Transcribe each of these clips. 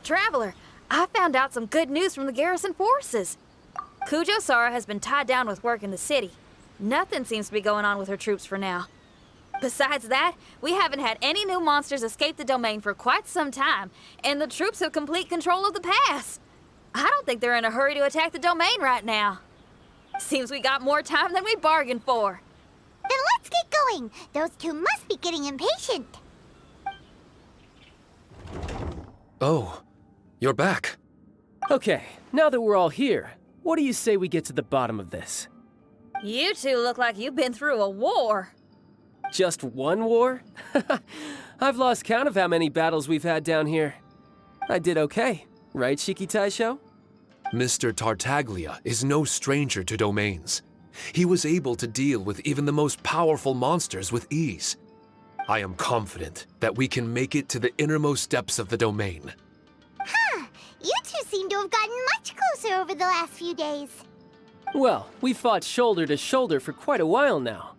Traveler, I found out some good news from the garrison forces. Kujo-Sara has been tied down with work in the city. Nothing seems to be going on with her troops for now. Besides that, we haven't had any new monsters escape the domain for quite some time, and the troops have complete control of the pass. I don't think they're in a hurry to attack the domain right now. Seems we got more time than we bargained for. Then let's get going. Those two must be getting impatient. Oh, you're back. Okay, now that we're all here, what do you say we get to the bottom of this? You two look like you've been through a war. Just one war? I've lost count of how many battles we've had down here. I did okay, right, Shiki Taisho? Mr. Tartaglia is no stranger to domains. He was able to deal with even the most powerful monsters with ease. I am confident that we can make it to the innermost depths of the domain. Huh. You two seem to have gotten much closer over the last few days. Well, we fought shoulder to shoulder for quite a while now.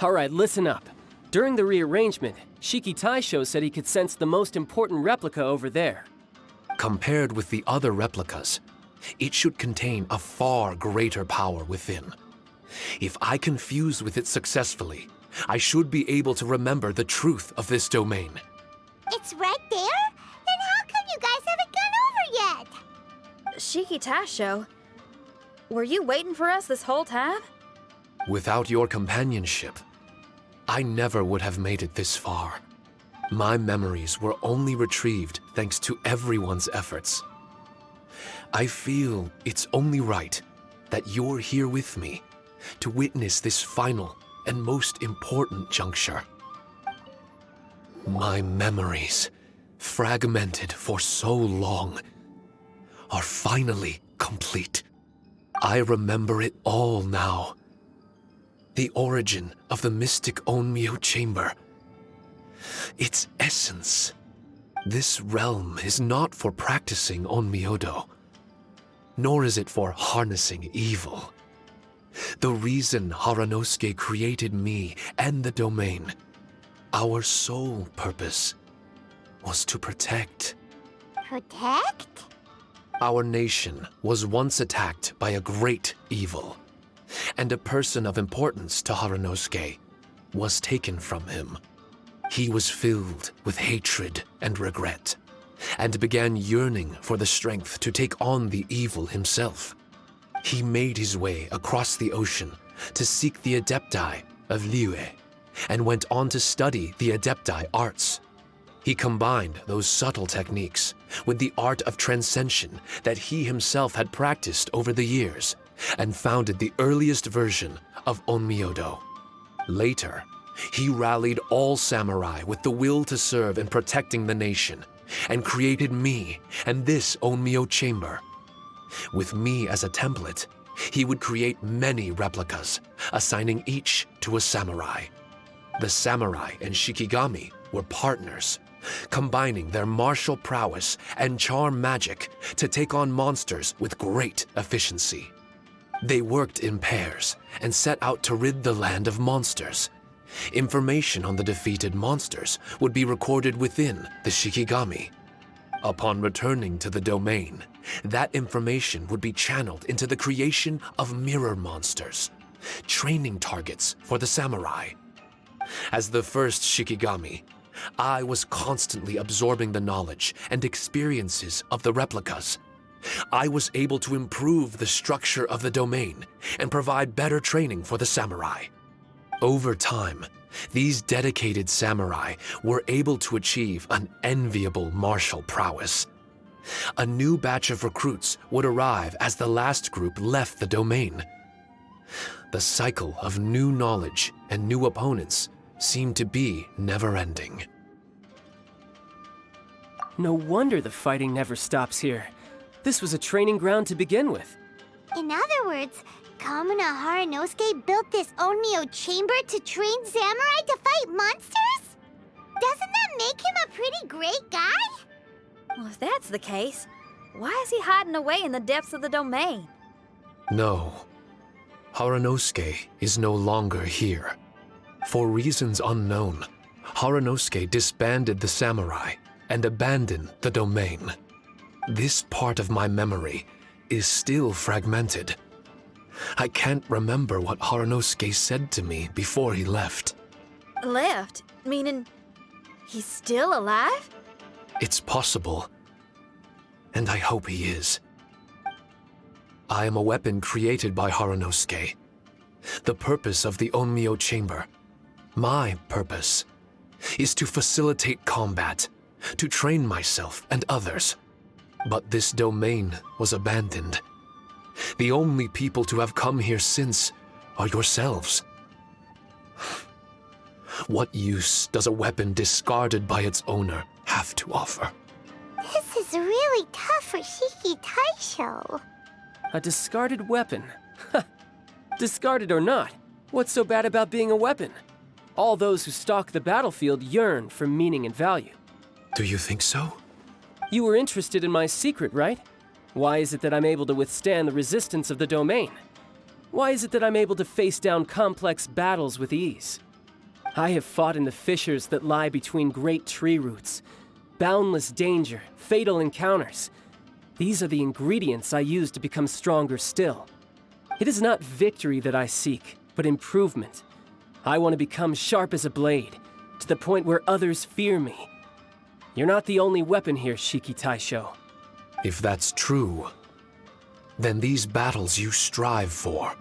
Alright, listen up. During the rearrangement, Shiki Taisho said he could sense the most important replica over there. Compared with the other replicas, it should contain a far greater power within. If I can fuse with it successfully, I should be able to remember the truth of this domain. It's right there? Then how come you guys haven't gone over yet? Shiki Taisho, were you waiting for us this whole time? Without your companionship, I never would have made it this far. My memories were only retrieved thanks to everyone's efforts. I feel it's only right that you're here with me to witness this final and most important juncture. My memories, fragmented for so long, are finally complete. I remember it all now. The origin of the mystic Onmyo chamber. Its essence. This realm is not for practicing Onmyodo, nor is it for harnessing evil. The reason Haranosuke created me and the domain, our sole purpose, was to protect. Protect? Our nation was once attacked by a great evil, and a person of importance to Haranosuke was taken from him. He was filled with hatred and regret, and began yearning for the strength to take on the evil himself. He made his way across the ocean to seek the Adepti of Liyue, and went on to study the Adepti arts. He combined those subtle techniques with the art of transcension that he himself had practiced over the years, and founded the earliest version of Onmyodo. Later, he rallied all samurai with the will to serve in protecting the nation, and created me and this Onmyo chamber. With me as a template, he would create many replicas, assigning each to a samurai. The samurai and Shikigami were partners, combining their martial prowess and charm magic to take on monsters with great efficiency. They worked in pairs and set out to rid the land of monsters. Information on the defeated monsters would be recorded within the Shikigami. Upon returning to the domain, that information would be channeled into the creation of mirror monsters, training targets for the samurai. As the first Shikigami, I was constantly absorbing the knowledge and experiences of the replicas. I was able to improve the structure of the domain and provide better training for the samurai. Over time, these dedicated samurai were able to achieve an enviable martial prowess. A new batch of recruits would arrive as the last group left the domain. The cycle of new knowledge and new opponents seemed to be never-ending. No wonder the fighting never stops here. This was a training ground to begin with. In other words, Kamuna Haranosuke built this Onmyo chamber to train samurai to fight monsters? Doesn't that make him a pretty great guy? Well, if that's the case, why is he hiding away in the depths of the domain? No. Haranosuke is no longer here. For reasons unknown, Haranosuke disbanded the samurai and abandoned the domain. This part of my memory is still fragmented. I can't remember what Haranosuke said to me before he left. Left? Meaning he's still alive? It's possible. And I hope he is. I am a weapon created by Haranosuke. The purpose of the Onmyo Chamber, my purpose, is to facilitate combat, to train myself and others. But this domain was abandoned. The only people to have come here since are yourselves. What use does a weapon discarded by its owner have to offer? This is really tough for Shiki Taisho. A discarded weapon? Discarded or not, what's so bad about being a weapon? All those who stalk the battlefield yearn for meaning and value. Do you think so? You were interested in my secret, right? Why is it that I'm able to withstand the resistance of the domain? Why is it that I'm able to face down complex battles with ease? I have fought in the fissures that lie between great tree roots. Boundless danger, fatal encounters. These are the ingredients I use to become stronger still. It is not victory that I seek, but improvement. I want to become sharp as a blade, to the point where others fear me. You're not the only weapon here, Shiki Taisho. If that's true, then these battles you strive for,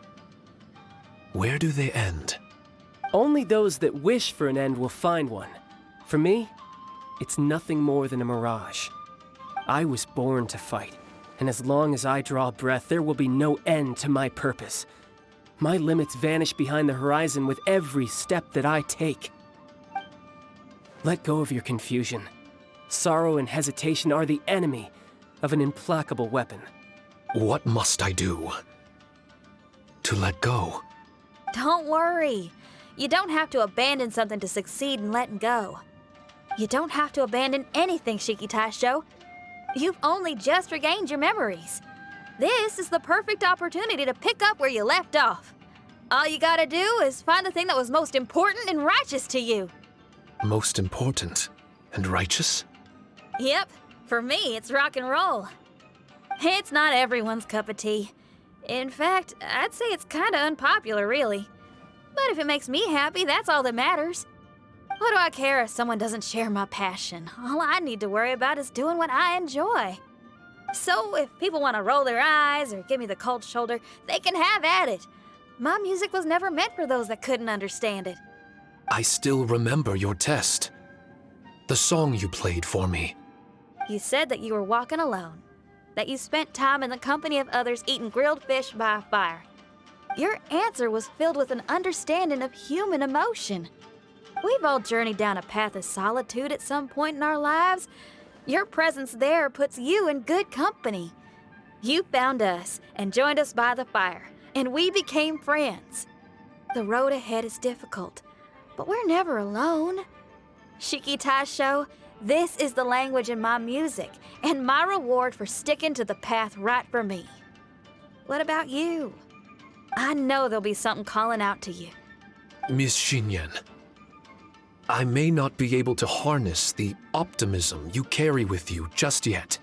where do they end? Only those that wish for an end will find one. For me, it's nothing more than a mirage. I was born to fight, and as long as I draw breath, there will be no end to my purpose. My limits vanish behind the horizon with every step that I take. Let go of your confusion. Sorrow and hesitation are the enemy of an implacable weapon. What must I do to let go? Don't worry. You don't have to abandon something to succeed in letting go. You don't have to abandon anything, Shiki Taisho. You've only just regained your memories. This is the perfect opportunity to pick up where you left off. All you gotta do is find the thing that was most important and righteous to you. Most important and righteous? Yep, for me, it's rock and roll. It's not everyone's cup of tea. In fact, I'd say it's kinda unpopular, really. But if it makes me happy, that's all that matters. What do I care if someone doesn't share my passion? All I need to worry about is doing what I enjoy. So if people want to roll their eyes or give me the cold shoulder, they can have at it. My music was never meant for those that couldn't understand it. I still remember your test. The song you played for me. You said that you were walking alone, that you spent time in the company of others eating grilled fish by a fire. Your answer was filled with an understanding of human emotion. We've all journeyed down a path of solitude at some point in our lives. Your presence there puts you in good company. You found us and joined us by the fire, and we became friends. The road ahead is difficult, but we're never alone. Shiki Taisho, this is the language in my music, and my reward for sticking to the path right for me. What about you? I know there'll be something calling out to you. Miss Xinyan, I may not be able to harness the optimism you carry with you just yet.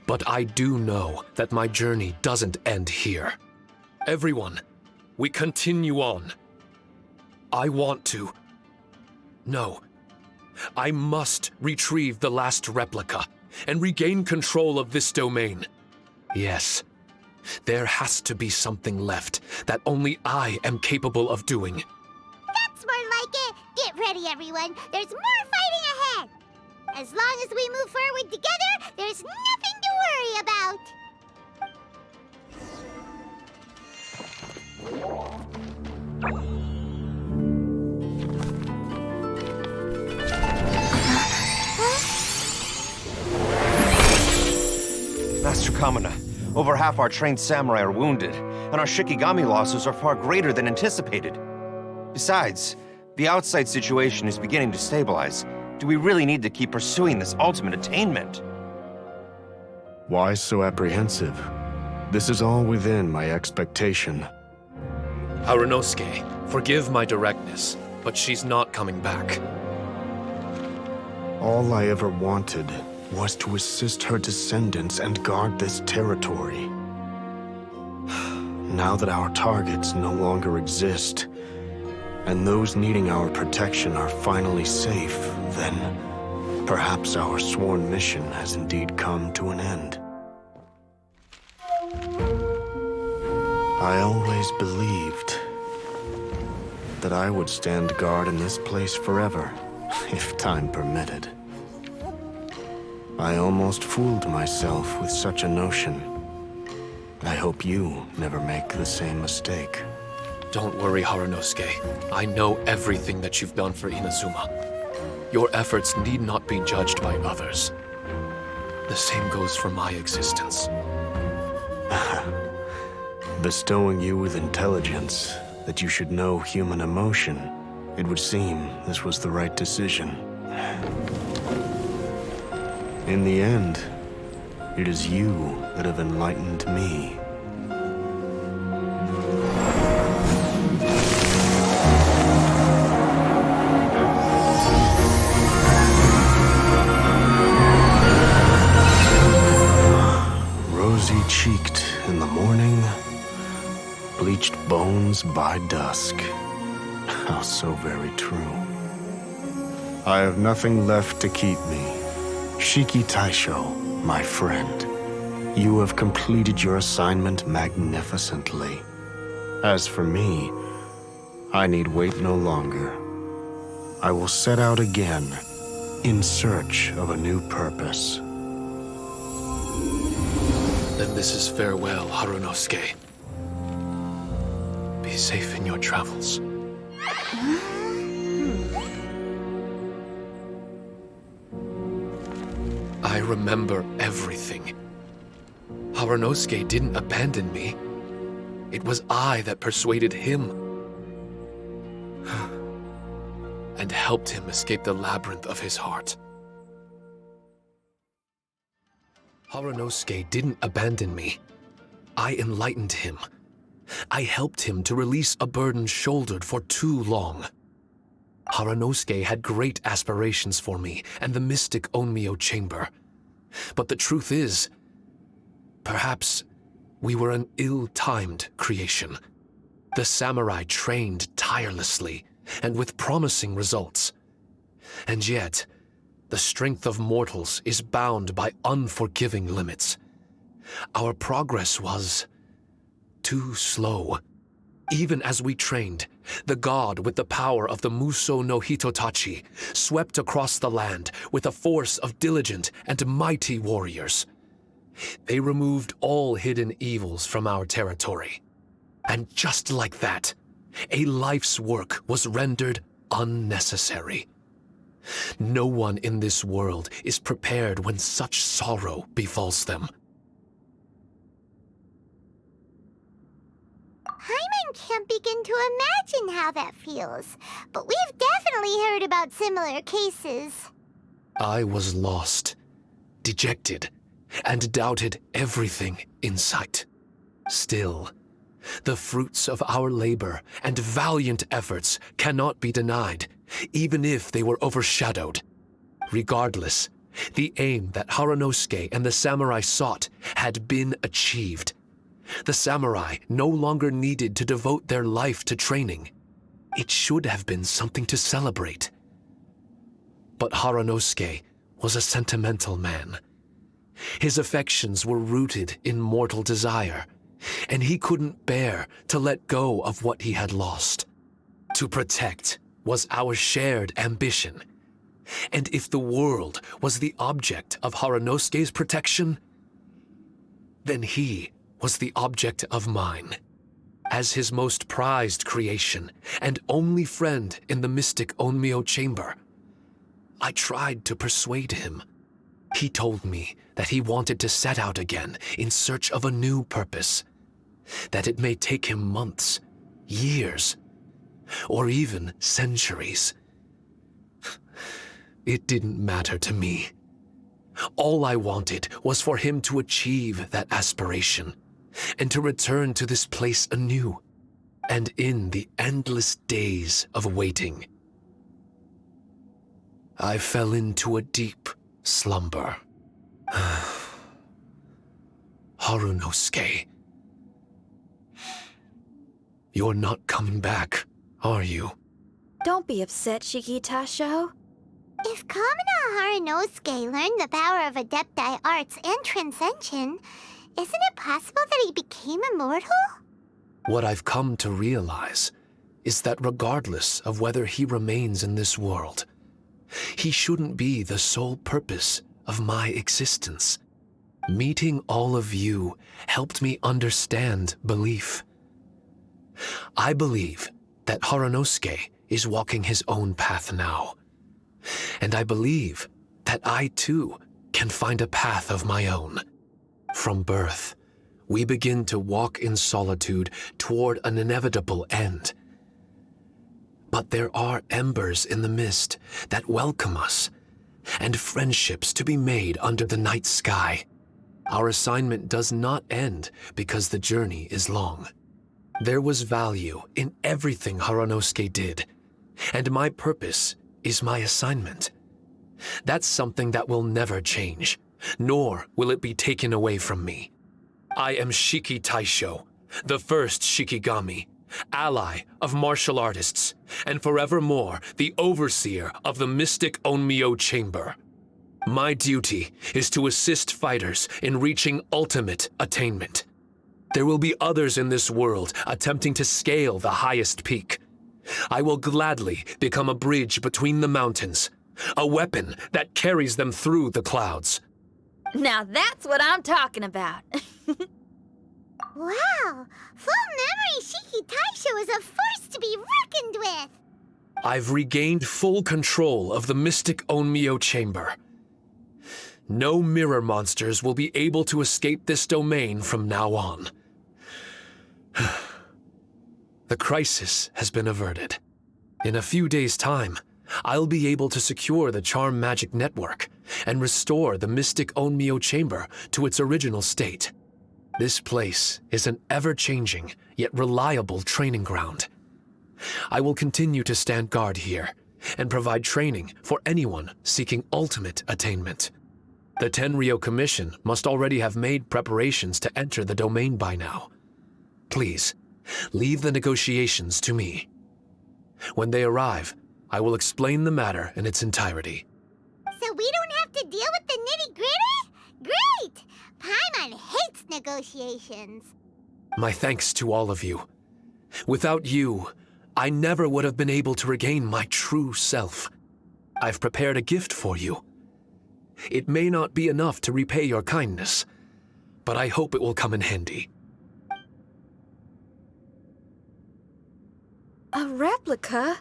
But I do know that my journey doesn't end here. Everyone, we continue on. I want to. No. I must retrieve the last replica and regain control of this domain. Yes. There has to be something left that only I am capable of doing. That's more like it. Get ready, everyone. There's more fighting ahead. As long as we move forward together, there's nothing to worry about. Master Kamina, over half our trained samurai are wounded, and our Shikigami losses are far greater than anticipated. Besides, the outside situation is beginning to stabilize. Do we really need to keep pursuing this ultimate attainment? Why so apprehensive? This is all within my expectation. Haranosuke, forgive my directness, but she's not coming back. All I ever wanted was to assist her descendants and guard this territory. Now that our targets no longer exist, and those needing our protection are finally safe, then perhaps our sworn mission has indeed come to an end. I always believed that I would stand guard in this place forever, if time permitted. I almost fooled myself with such a notion. I hope you never make the same mistake. Don't worry, Haranosuke. I know everything that you've done for Inazuma. Your efforts need not be judged by others. The same goes for my existence. Bestowing you with intelligence, that you should know human emotion, it would seem this was the right decision. In the end, it is you that have enlightened me. Rosy-cheeked in the morning, bleached bones by dusk. How so very true. I have nothing left to keep me. Shiki Taisho, my friend, you have completed your assignment magnificently. As for me, I need wait no longer. I will set out again, in search of a new purpose. Then this is farewell, Haranosuke. Be safe in your travels. I remember everything. Haranosuke didn't abandon me. It was I that persuaded him and helped him escape the labyrinth of his heart. Haranosuke didn't abandon me. I enlightened him. I helped him to release a burden shouldered for too long. Haranosuke had great aspirations for me and the mystic Onmyo chamber. But the truth is, perhaps we were an ill-timed creation. The samurai trained tirelessly and with promising results. And yet, the strength of mortals is bound by unforgiving limits. Our progress was too slow. Even as we trained, the god with the power of the Muso no Hitotachi swept across the land with a force of diligent and mighty warriors. They removed all hidden evils from our territory. And just like that, a life's work was rendered unnecessary. No one in this world is prepared when such sorrow befalls them. Hyman can't begin to imagine how that feels, but we've definitely heard about similar cases. I was lost, dejected, and doubted everything in sight. Still, the fruits of our labor and valiant efforts cannot be denied, even if they were overshadowed. Regardless, the aim that Haranosuke and the samurai sought had been achieved. The samurai no longer needed to devote their life to training. It should have been something to celebrate. But Haranosuke was a sentimental man. His affections were rooted in mortal desire, and he couldn't bear to let go of what he had lost. To protect was our shared ambition. And if the world was the object of Haranosuke's protection, then he was the object of mine. As his most prized creation and only friend in the mystic Onmyo chamber, I tried to persuade him. He told me that he wanted to set out again in search of a new purpose, that it may take him months, years, or even centuries. It didn't matter to me. All I wanted was for him to achieve that aspiration and to return to this place anew, and in the endless days of waiting, I fell into a deep slumber. Harunosuke. You're not coming back, are you? Don't be upset, Shikitasho. If Kamina Harunosuke learned the power of Adepti Arts and Transcension, isn't it possible that he became immortal? What I've come to realize is that regardless of whether he remains in this world, he shouldn't be the sole purpose of my existence. Meeting all of you helped me understand belief. I believe that Harunosuke is walking his own path now. And I believe that I too can find a path of my own. From birth, we begin to walk in solitude toward an inevitable end. But there are embers in the mist that welcome us, and friendships to be made under the night sky. Our assignment does not end because the journey is long. There was value in everything Harunosuke did, and my purpose is my assignment. That's something that will never change, nor will it be taken away from me. I am Shiki Taisho, the first Shikigami, ally of martial artists, and forevermore the overseer of the mystic Onmyo Chamber. My duty is to assist fighters in reaching ultimate attainment. There will be others in this world attempting to scale the highest peak. I will gladly become a bridge between the mountains, a weapon that carries them through the clouds. Now that's what I'm talking about. Wow! Full memory Shiki Taisho is a force to be reckoned with! I've regained full control of the mystic Onmyo Chamber. No mirror monsters will be able to escape this domain from now on. The crisis has been averted. In a few days' time, I'll be able to secure the charm magic network and restore the mystic Onmyo Chamber to its original state. This place is an ever-changing yet reliable training ground. I will continue to stand guard here and provide training for anyone seeking ultimate attainment. The Tenryo Commission must already have made preparations to enter the domain by now. Please, leave the negotiations to me. When they arrive, I will explain the matter in its entirety. So we don't have to deal with the nitty-gritty? Great! Paimon hates negotiations. My thanks to all of you. Without you, I never would have been able to regain my true self. I've prepared a gift for you. It may not be enough to repay your kindness, but I hope it will come in handy. A replica?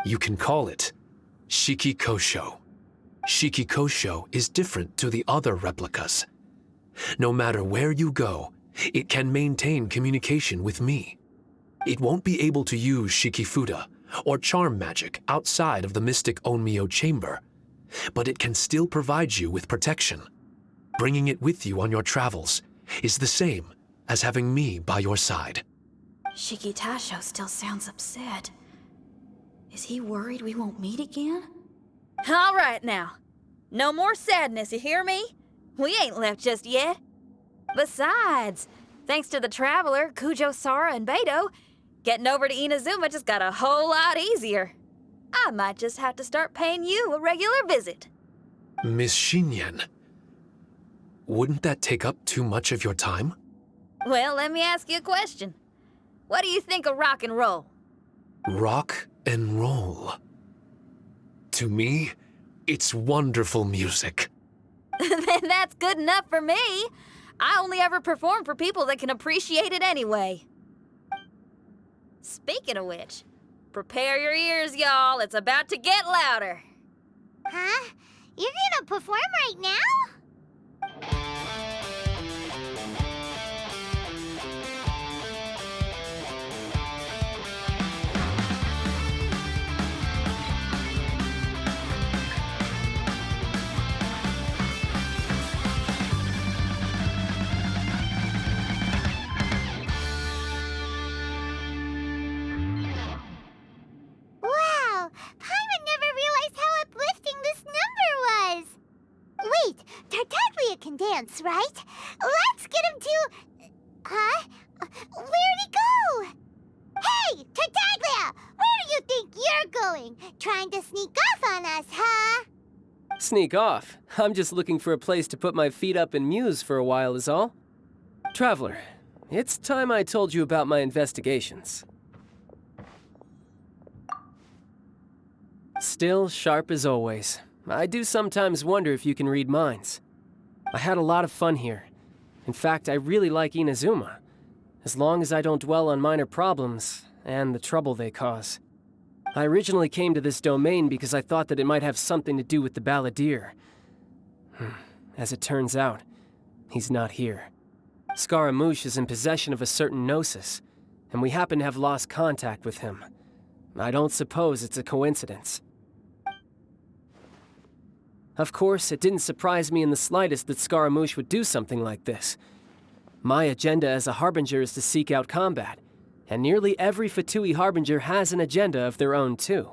You can call it Shikikosho. Shikikosho is different to the other replicas. No matter where you go, it can maintain communication with me. It won't be able to use Shikifuda or charm magic outside of the mystic Onmyo Chamber, but it can still provide you with protection. Bringing it with you on your travels is the same as having me by your side. Shikitasho still sounds upset. Is he worried we won't meet again? All right now. No more sadness, you hear me? We ain't left just yet. Besides, thanks to the Traveler, Kujo, Sara, and Beto, getting over to Inazuma just got a whole lot easier. I might just have to start paying you a regular visit. Miss Xinyan, wouldn't that take up too much of your time? Well, let me ask you a question. What do you think of rock and roll? Rock and roll. To me, it's wonderful music. Then that's good enough for me. I only ever perform for people that can appreciate it anyway. Speaking of which, prepare your ears, y'all. It's about to get louder. Huh? You're gonna perform right now? Wow! Paimon never realized how uplifting this number was! Wait, dance, right? Let's get him to... Huh? Where'd he go? Hey, Tartaglia! Where do you think you're going? Trying to sneak off on us, huh? Sneak off? I'm just looking for a place to put my feet up and muse for a while is all. Traveler, it's time I told you about my investigations. Still sharp as always. I do sometimes wonder if you can read minds. I had a lot of fun here. In fact, I really like Inazuma. As long as I don't dwell on minor problems and the trouble they cause. I originally came to this domain because I thought that it might have something to do with the Balladeer. As it turns out, he's not here. Scaramouche is in possession of a certain gnosis, and we happen to have lost contact with him. I don't suppose it's a coincidence. Of course, it didn't surprise me in the slightest that Scaramouche would do something like this. My agenda as a Harbinger is to seek out combat, and nearly every Fatui Harbinger has an agenda of their own too.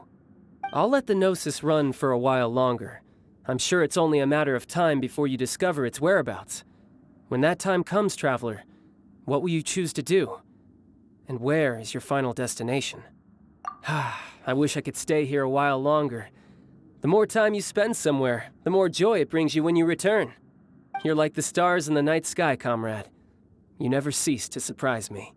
I'll let the Gnosis run for a while longer. I'm sure it's only a matter of time before you discover its whereabouts. When that time comes, Traveler, what will you choose to do? And where is your final destination? I wish I could stay here a while longer. The more time you spend somewhere, the more joy it brings you when you return. You're like the stars in the night sky, comrade. You never cease to surprise me.